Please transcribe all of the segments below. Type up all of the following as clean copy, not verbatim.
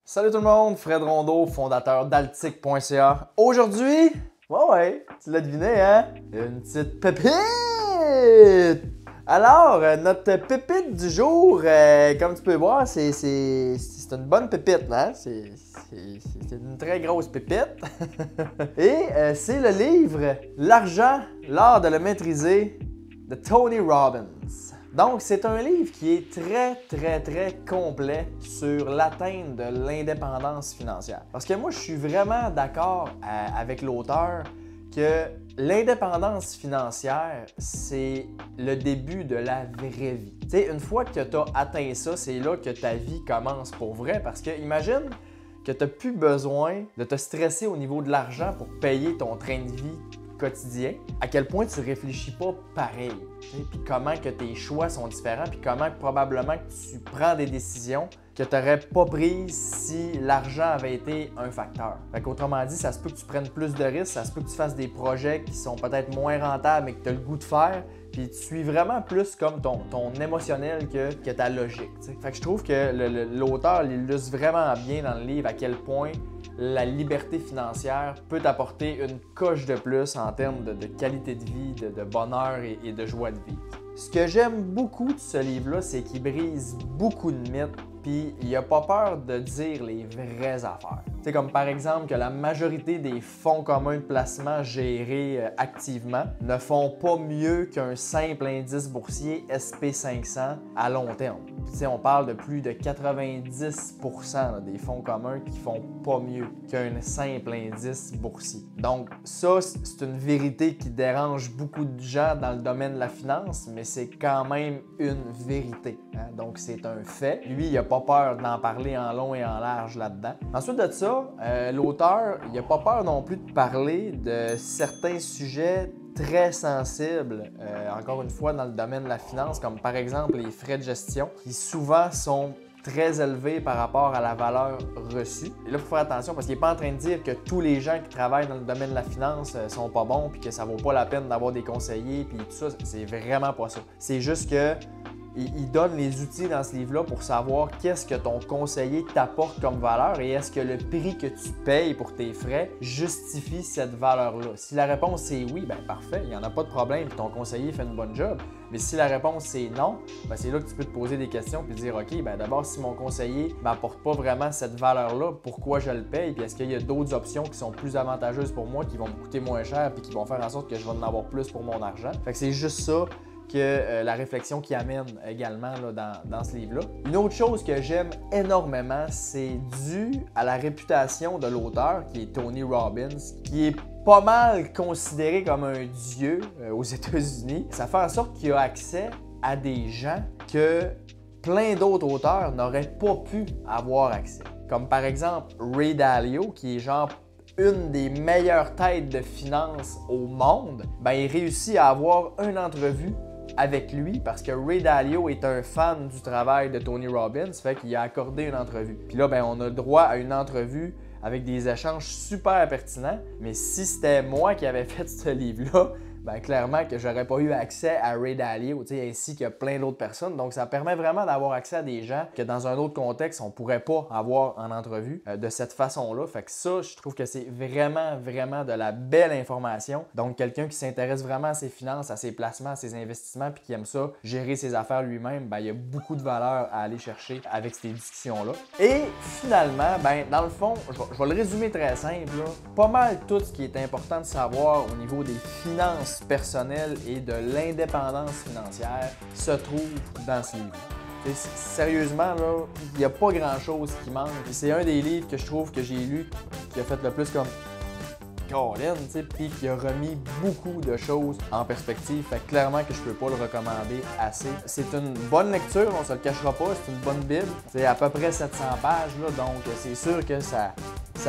Salut tout le monde, Fred Rondeau, fondateur d'Altic.ca. Aujourd'hui, tu l'as deviné, hein? Une petite pépite! Alors, notre pépite du jour, comme tu peux voir, c'est une bonne pépite, hein? C'est une très grosse pépite. Et c'est le livre L'argent, l'art de le maîtriser de Tony Robbins. Donc, c'est un livre qui est très complet sur l'atteinte de l'indépendance financière. Parce que moi, je suis vraiment d'accord avec l'auteur que l'indépendance financière, c'est le début de la vraie vie. Tu sais, une fois que tu as atteint ça, c'est là que ta vie commence pour vrai. Parce que imagine que tu n'as plus besoin de te stresser au niveau de l'argent pour payer ton train de vie quotidien, à quel point tu réfléchis pas pareil, puis comment que tes choix sont différents, puis comment probablement que tu prends des décisions que tu n'aurais pas prises si l'argent avait été un facteur. Autrement dit, ça se peut que tu prennes plus de risques, ça se peut que tu fasses des projets qui sont peut-être moins rentables mais que tu as le goût de faire, puis tu suis vraiment plus comme ton émotionnel que ta logique. T'sais. Fait que je trouve que l'auteur illustre vraiment bien dans le livre à quel point la liberté financière peut t'apporter une coche de plus en termes de qualité de vie, de bonheur et de joie de vivre. Ce que j'aime beaucoup de ce livre-là, c'est qu'il brise beaucoup de mythes, puis il n'a pas peur de dire les vraies affaires. C'est comme par exemple que la majorité des fonds communs de placement gérés activement ne font pas mieux qu'un simple indice boursier SP500 à long terme. Puis, on parle de plus de 90% des fonds communs qui font pas mieux qu'un simple indice boursier. Donc ça, c'est une vérité qui dérange beaucoup de gens dans le domaine de la finance, mais c'est quand même une vérité. Hein? Donc c'est un fait. Lui, il n'a pas peur d'en parler en long et en large là-dedans. Ensuite de ça, l'auteur, il n'a pas peur non plus de parler de certains sujets très sensibles, encore une fois, dans le domaine de la finance, comme par exemple les frais de gestion, qui souvent sont très élevés par rapport à la valeur reçue. Et là, il faut faire attention parce qu'il n'est pas en train de dire que tous les gens qui travaillent dans le domaine de la finance sont pas bons puis que ça vaut pas la peine d'avoir des conseillers puis tout ça. C'est vraiment pas ça. C'est juste que il donne les outils dans ce livre-là pour savoir qu'est-ce que ton conseiller t'apporte comme valeur et est-ce que le prix que tu payes pour tes frais justifie cette valeur-là. Si la réponse est oui, bien parfait, il n'y en a pas de problème, ton conseiller fait une bonne job. Mais si la réponse c'est non, bien c'est là que tu peux te poser des questions et dire OK, bien d'abord, si mon conseiller ne m'apporte pas vraiment cette valeur-là, pourquoi je le paye? Puis est-ce qu'il y a d'autres options qui sont plus avantageuses pour moi, qui vont me coûter moins cher et qui vont faire en sorte que je vais en avoir plus pour mon argent? Fait que c'est juste ça que la réflexion qui amène également là, dans ce livre-là. Une autre chose que j'aime énormément, c'est dû à la réputation de l'auteur, qui est Tony Robbins, qui est pas mal considéré comme un dieu aux États-Unis. Ça fait en sorte qu'il a accès à des gens que plein d'autres auteurs n'auraient pas pu avoir accès. Comme par exemple Ray Dalio, qui est genre une des meilleures têtes de finance au monde. Ben, il réussit à avoir une entrevue avec lui parce que Ray Dalio est un fan du travail de Tony Robbins, fait qu'il a accordé une entrevue. Puis là, ben, on a le droit à une entrevue avec des échanges super pertinents, mais si c'était moi qui avais fait ce livre-là, ben clairement que j'aurais pas eu accès à Ray Dalio, ainsi que plein d'autres personnes. Donc, ça permet vraiment d'avoir accès à des gens que dans un autre contexte, on pourrait pas avoir en entrevue de cette façon-là. Fait que ça, je trouve que c'est vraiment de la belle information. Donc, quelqu'un qui s'intéresse vraiment à ses finances, à ses placements, à ses investissements, puis qui aime ça, gérer ses affaires lui-même, ben il y a beaucoup de valeur à aller chercher avec ces discussions-là. Et finalement, ben dans le fond, je vais le résumer très simple, là. Pas mal tout ce qui est important de savoir au niveau des finances personnelle et de l'indépendance financière se trouve dans ce livre. Sérieusement, là, il n'y a pas grand-chose qui manque. C'est un des livres que je trouve que j'ai lu qui a fait le plus comme Colin, puis qui a remis beaucoup de choses en perspective. Fait que clairement que je peux pas le recommander assez. C'est une bonne lecture, on se le cachera pas, c'est une bonne bible. C'est à peu près 700 pages, là, donc c'est sûr que ça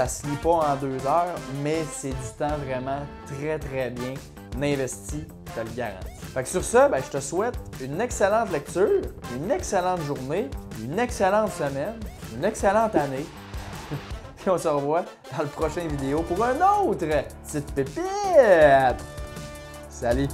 se lit pas en 2 heures, mais c'est du temps vraiment très bien investi, je te le garantis. Fait que sur ça, ben, je te souhaite une excellente lecture, une excellente journée, une excellente semaine, une excellente année. Puis on se revoit dans le prochain vidéo pour un autre petite pépite. Salut!